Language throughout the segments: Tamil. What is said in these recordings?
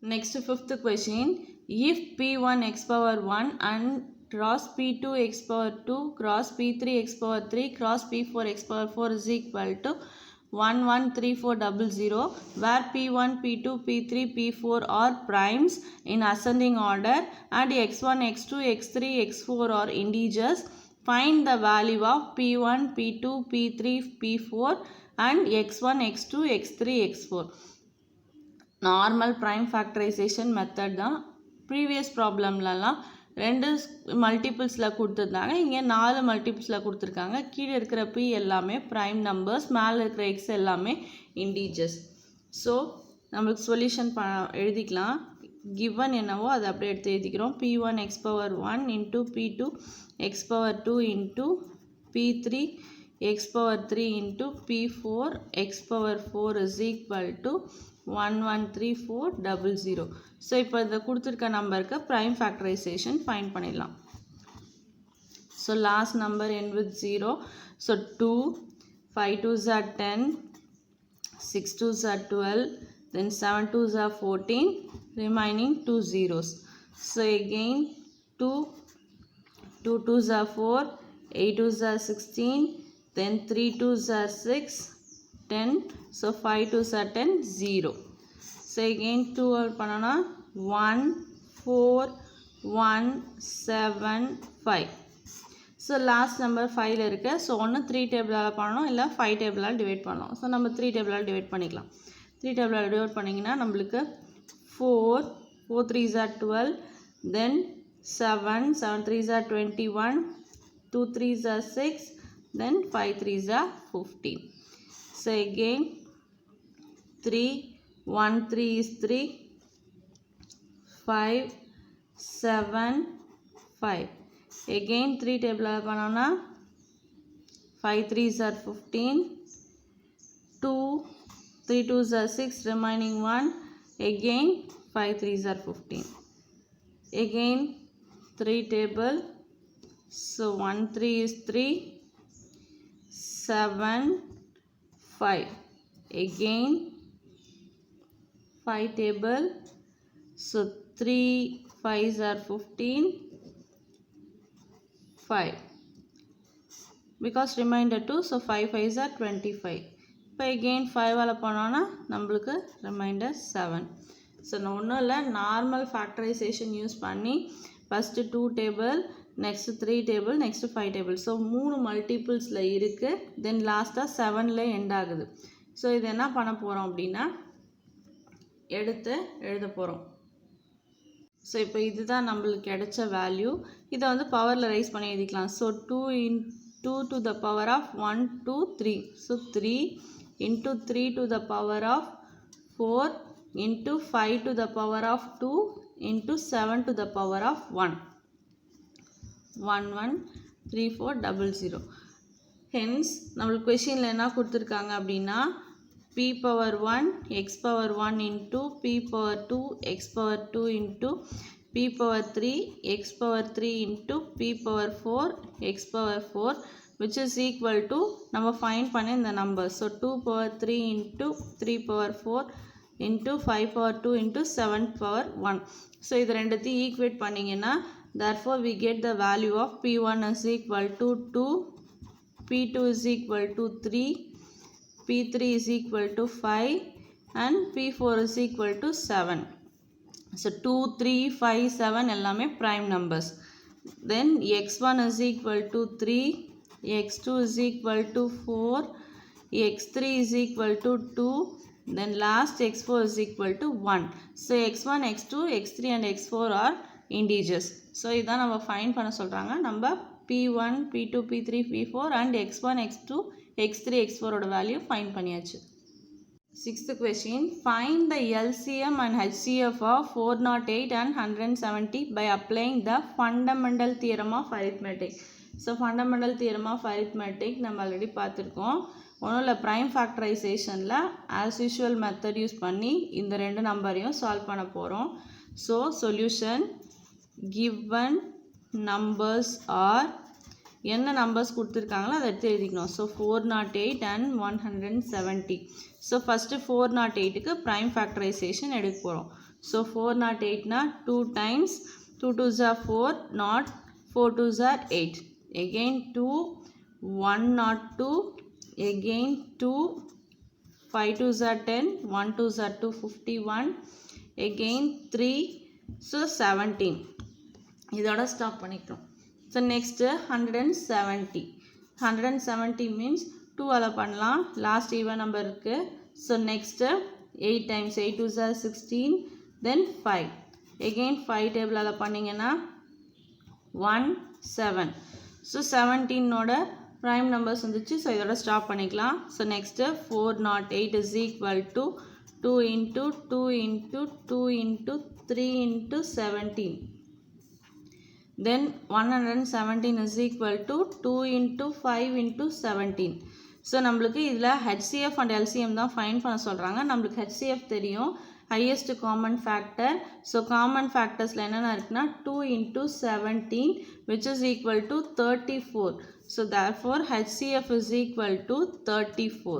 Next fifth question. If P1 x power 1 and cross P2 x power 2 cross P3 x power 3 cross P4 x power 4 is equal to 1 1 3 4 0 0, where P1 P2 P3 P4 are primes in ascending order and x1 x2 x3 x4 are integers, find the value of P1 P2 P3 P4 and x1 x2 x3 x4. Normal prime factorisation method தான். ப்ரீவியஸ் ப்ராப்ளம்லலாம் 2 மல்டிபிள்ஸில் கொடுத்துருந்தாங்க, இங்கே 4 மல்டிபிள்ஸில் கொடுத்துருக்காங்க. கீழே இருக்கிற பி எல்லாமே ப்ரைம் நம்பர்ஸ், மேலே இருக்கிற எக்ஸ் எல்லாமே இண்டீஜர்ஸ். ஸோ நம்மளுக்கு சொல்யூஷன் எழுதிக்கலாம். கிவன் என்னவோ அதை அப்படியே எடுத்து எழுதிக்கிறோம். P1 x power 1 into P2 x power 2 into P3 x power 3 into P4 x power 4 is equal to 1 1 3 4 0 0. So இப்போ இந்த கொடுத்துருக்க நம்பருக்கு ப்ரைம் ஃபேக்டரைசேஷன் ஃபைண்ட் பண்ணிடலாம். So last number end with 0. So 2, 5 2s are 10, 6 2s are 12, then 7 2s are 14, remaining 2 zeros. So again 2 2s are 4, 8 2s are 16, then 3 2s are 6, 10. So 5 2s are 10, 0. So again 2 பண்ணனா 1 4 1 7 5. So last number 5 இருக்கு. So ஒன்று 3 டேபிளால் பண்ணணும், இல்லை 5 டேபிளால் டிவைட் பண்ணணும். ஸோ நம்ம 3 டேபிளால் டிவைட் பண்ணிக்கலாம். 3 டேபிளால் டிவைட் பண்ணிங்கன்னா நம்மளுக்கு 4 4 3s are 12, then 7 7 3s are 21, 2 3s are 6, then 5 3s are 15. So again 3 1 3 is 3, 5 7 5. Again 3 table banana, 5 3s are 15, 2 3 2s are 6, remaining 1. Again 5 3s are 15. Again 3 table. So 1 3 is 3, 7 5. Again 5 table. So 3 5s are 15, 5 because remainder 2, so 5 5s are 25. இப்போ again 5 ஆல் பண்ணோன்னா நம்மளுக்கு remainder 7. ஸோ ஒன்றும் இல்லை, நார்மல் ஃபேக்டரைசேஷன் யூஸ் பண்ணி first 2 table, next 3 table, next 5 table. So 3 மல்டிபிள்ஸில் இருக்குது, தென் லாஸ்ட்டாக 7ல் எண்ட் ஆகுது. ஸோ இது என்ன பண்ண போகிறோம் அப்படின்னா எடுத்து எழுத போகிறோம். ஸோ இப்போ இதுதான் நம்மளுக்கு கிடைச்ச வேல்யூ. இதை வந்து பவரில் ரைஸ் பண்ணி எழுதிக்கலாம். So 2 to the power of 1 2 3. So 3 into 3 to the power of 4 into 5 to the power of 2 into 7 to the power of 1. 1 1 3 4 0 0. Hence நம்மளுக்கு கொஷினில் என்ன கொடுத்துருக்காங்க அப்படின்னா p power 1 x power 1 into p power 2 x power 2 into p power 3 x power 3 into p power 4 x power 4, which is equal to நம்ம ஃபைண்ட் பண்ண இந்த number. So 2 power 3 into 3 power 4 into 5 power 2 into 7 power 1. So இது ரெண்டுத்தையும் ஈக்குவேட் பண்ணிங்கன்னா therefore we get the value of p1 is equal to 2, p2 is equal to 3, P3 is equal to 5 and P4 is equal to 7. So 2, 3, 5, 7 எல்லாமே prime numbers. Then x1 is equal to 3, x2 is equal to 4, x3 is equal to 2, then last x4 is equal to 1. So x1, x2, x3 and x4 are integers. So இதான் நம்ம find பண்ண சொல்கிறாங்க. நம்ம P1, P2, P3, P4 and x1, x2, x3, x4 ஓட வேல்யூ ஃபைண்ட் பண்ணியாச்சு. 6th question. Find the LCM and HCF of 408 and 170 by applying the fundamental theorem of arithmetic. So fundamental theorem of arithmetic நம்ம ஆல்ரெடி பார்த்துருக்கோம். ஒன்றும் இல்லை, ப்ரைம் ஃபேக்டரைசேஷனில் ஆஸ் யூஷுவல் மெத்தட் யூஸ் பண்ணி இந்த ரெண்டு நம்பரையும் சால்வ் பண்ண போகிறோம். So solution given numbers are என்ன நம்பர்ஸ் கொடுத்துருக்காங்களோ அதை எடுத்து எழுதிக்கணும். So 408 and 170. ஸோ ஃபஸ்ட்டு 408க்கு ப்ரைம் ஃபேக்டரைசேஷன் எடுக்க போகிறோம். So 408 na 2 times 2 2s are 4, not 4 2s are 8. Again 2, 102, again 2, 5 2s are 10, 1 2s are 2, 51, again 3, so 17. இதோட ஸ்டாப் பண்ணிக்கிறோம். ஸோ நெக்ஸ்ட்டு 170 மீன்ஸ் 2 பண்ணலாம், லாஸ்ட் ஈவன் நம்பர் இருக்குது. So next 8 times 8 2s are 16, then 5, again 5 டேபிளால் பண்ணிங்கன்னா 1 7. ஸோ 17ஓட ப்ரைம் நம்பர்ஸ் வந்துச்சு. ஸோ இதோட ஸ்டாப் பண்ணிக்கலாம். So next 408 is equal to 2 into 2 into 2 into 3 into 17. Then 117 is equal to 2 into 5 into 17. So நம்மளுக்கு இதில் HCF and LCM தான் ஃபைன் பண்ண சொல்கிறாங்க. நம்மளுக்கு HCF தெரியும், highest common factor. So common ஃபேக்டர்ஸில் என்னென்ன இருக்குன்னா 2 into 17 which is equal to 34. So therefore HCF is equal to 34.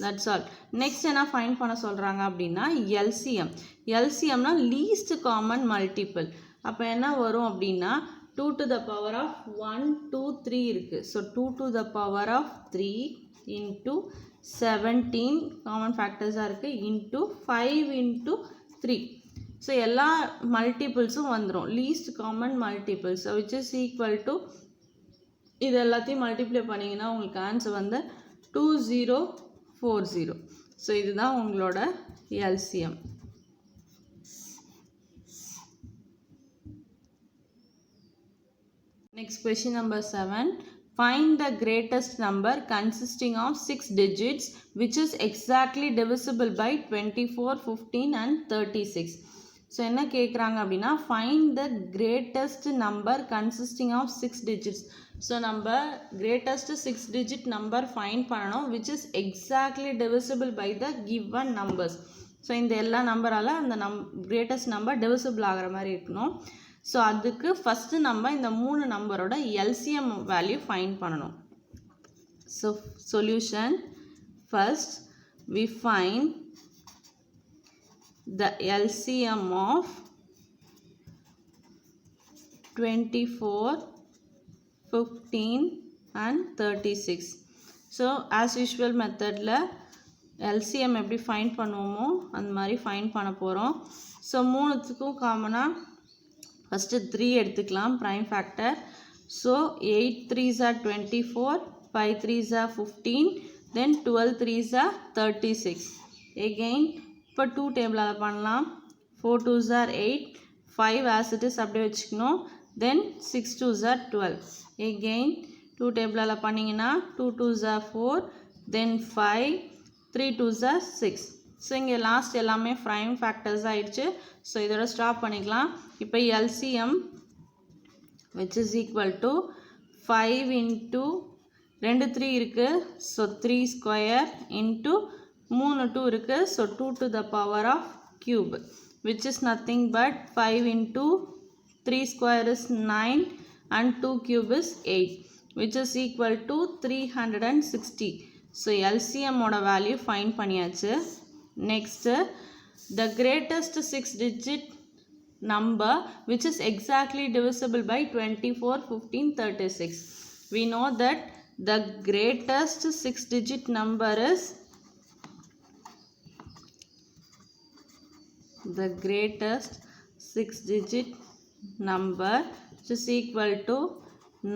That's all. Next என்ன ஃபைன் பண்ண சொல்கிறாங்க அப்படின்னா LCM. LCMனா least common multiple. அப்போ என்ன வரும் அப்படின்னா 2 to the power of 1 2 3 இருக்குது. So 2 to the power of 3 into 17 common ஃபேக்டர்ஸாக இருக்குது into 5 into 3. ஸோ எல்லா மல்டிபிள்ஸும் வந்துடும், least common multiples which is equal to இது எல்லாத்தையும் மல்டிப்ளை பண்ணிங்கன்னா உங்களுக்கு ஆன்சர் வந்து 2040. ஸோ இதுதான் உங்களோட LCM. Next question number 7. Find the greatest number consisting of 6 digits which is exactly divisible by 24, 15 and 36. So என்ன கேக்குறாங்க அப்படின்னா find the greatest number consisting of 6 digits. So நம்ம greatest 6 digit number find பண்ணணும் which is exactly divisible by the given numbers. So இந்த எல்லா நம்பரால அந்த greatest number divisible ஆகிற மாதிரி இருக்கணும். ஸோ அதுக்கு ஃபஸ்ட்டு நம்ம இந்த 3 நம்பரோட LCM வேல்யூ ஃபைண்ட் பண்ணணும். So solution, first we find the LCM of 24, 15 and 36. So as usual மெத்தடில் LCM எப்படி ஃபைண்ட் பண்ணுவோமோ அந்த மாதிரி ஃபைண்ட் பண்ண போகிறோம். ஸோ மூணுத்துக்கும் காமனாக ஃபஸ்ட்டு 3 எடுத்துக்கலாம் prime factor. So 8 3s are 24, 5 3s are 15, then 12 3s are 36. Again இப்போ 2 டேபிளால் பண்ணலாம். 4 2s are 8, 5 as it is அப்படியே வச்சுக்கணும். then 6 2s are 12. எகெயின் 2 டேபிளால் பண்ணிங்கன்னா 2 2s are 4, then 5, 3 2s are 6. So இங்கே லாஸ்ட் எல்லாமே ப்ரைம் ஃபேக்டர்ஸ் ஆகிடுச்சு. ஸோ இதோட ஸ்டாப் பண்ணிக்கலாம். இப்போ LCM which is equal to 5 into 2 3 இருக்குது. ஸோ 3 ஸ்கொயர் into 3 2 இருக்குது. So 2 to the power of cube which is nothing but 5 into 3 square is 9 and 2 cube is 8 which is equal to 360. So LCM ஓட வேல்யூ ஃபைண்ட் பண்ணியாச்சு. Next, the greatest 6 digit number which is exactly divisible by 24, 15, 36. We know that the greatest 6 digit number is which is equal to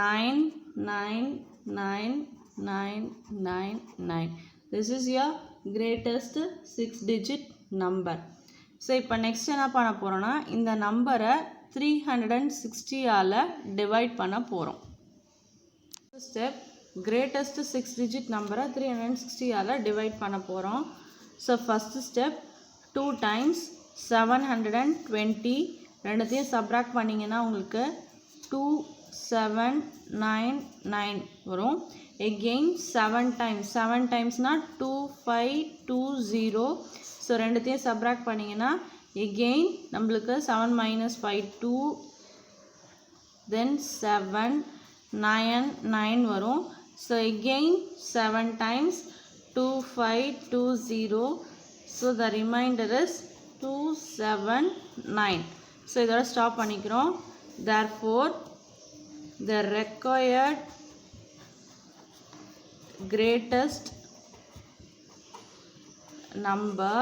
99999. This is your greatest 6 digit number. So இப்போ நெக்ஸ்ட் என்ன பண்ண போகிறோன்னா இந்த நம்பரை 360 ஆல் டிவைட் பண்ண போகிறோம். ஸ்டெப், கிரேட்டஸ்ட் 6 டிஜிட் நம்பரை 360 ஆல் டிவைட் பண்ண போகிறோம். ஸோ ஃபஸ்ட்டு ஸ்டெப் 2 times 720 ரெண்டுத்தையும் சப்ராக்ட் பண்ணிங்கன்னா உங்களுக்கு 2799 வரும். எகெயின் 7 டைம்ஸ்னால் 2520. ஸோ ரெண்டுத்தையும் சப்ராக்ட் பண்ணிங்கன்னா எகெயின் நம்மளுக்கு 7 minus 5 2, then 799 வரும். So again 7 times 2520. So the remainder is 279. So இதோட ஸ்டாப் பண்ணிக்கிறோம். therefore the required greatest number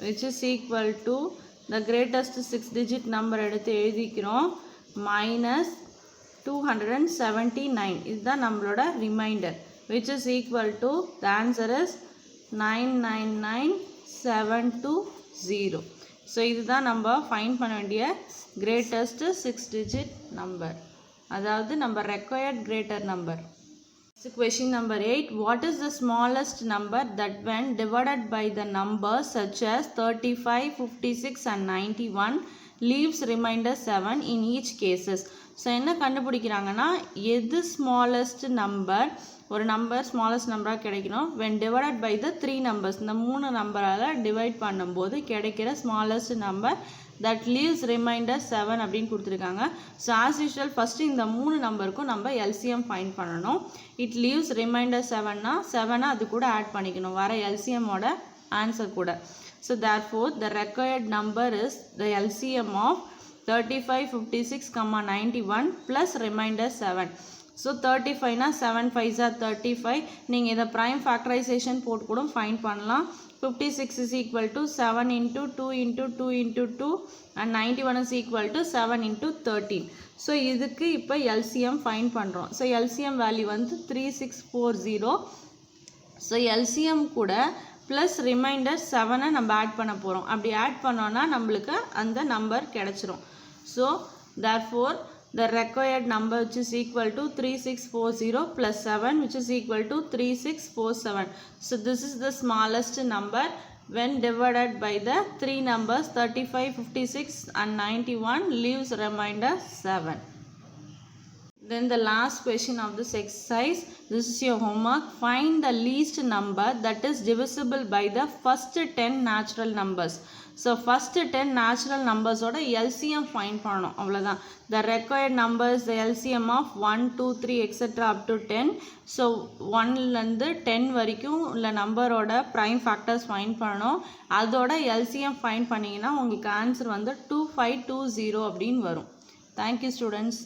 which is equal to the greatest 6-digit number எடுத்து எழுதிக்கிறோம் minus 279. இதுதான் நம்மளோட reminder which is equal to the answer is 999720. So இதுதான் நம்ம ஃபைண்ட் பண்ண வேண்டிய greatest 6-digit number, அதாவது நம்ம required greater number. So question number 8, what is the smallest number that when divided by the numbers such as 35, 56 and 91 leaves remainder 7 in each cases? So என்ன கண்டுபிடிக்கிறாங்கன்னா எது ஸ்மாலஸ்ட் நம்பர், ஒரு நம்பர் ஸ்மாலஸ்ட் நம்பராக கிடைக்கணும் when divided by the 3 numbers, இந்த 3 நம்பரால் டிவைட் பண்ணும்போது கிடைக்கிற smallest number that leaves remainder 7 அப்படின்னு கொடுத்துருக்காங்க. ஸோ ஆஸ் யூஷுவல் ஃபஸ்ட்டு இந்த 3 நம்பருக்கும் நம்ம எல்சிஎம் ஃபைண்ட் பண்ணணும். இட் லீவ்ஸ் ரிமைண்டர் 7னா 7 அது கூட ஆட் பண்ணிக்கணும் வர எல்சிஎம்மோட ஆன்சர் கூட. So therefore the required number is the LCM of 35, 56, 91 plus remainder 7. So 35னா 7 5s are 35. நீங்கள் இதை ப்ரைம் ஃபேக்டரைசேஷன் போட்டு கூட ஃபைண்ட் பண்ணலாம். 56 is equal to 7 into 2 into 2 into 2 and 91 is equal to 7 into 13. So இதுக்கு இப்போ எல்சிஎம் ஃபைண்ட் பண்ணுறோம். ஸோ எல்சிஎம் வேல்யூ வந்து 3640. ஸோ எல்சிஎம் கூட ப்ளஸ் ரிமைண்டர் 7 நம்ம ஆட் பண்ண போகிறோம். அப்படி ஆட் பண்ணோன்னா நம்மளுக்கு அந்த நம்பர் கிடச்சிரும். So therefore the required number which is equal to 3640 plus 7 which is equal to 3647. So this is the smallest number when divided by the 3 numbers 35, 56 and 91 leaves remainder 7. Then the last question of this exercise, this is your homework. Find the least number that is divisible by the first 10 natural numbers. So first 10 natural numbers oda LCM find பண்ணணும், அவ்வளோதான். The required number is the LCM of 1, 2, 3 etc. up to 10. So 1லேருந்து 10 வரைக்கும் உள்ள நம்பரோட ப்ரைம் ஃபேக்டர்ஸ் ஃபைண்ட் பண்ணணும். அதோட LCM ஃபைண்ட் பண்ணிங்கன்னா உங்களுக்கு ஆன்சர் வந்து 2520 அப்படின்னு வரும். Thank you students.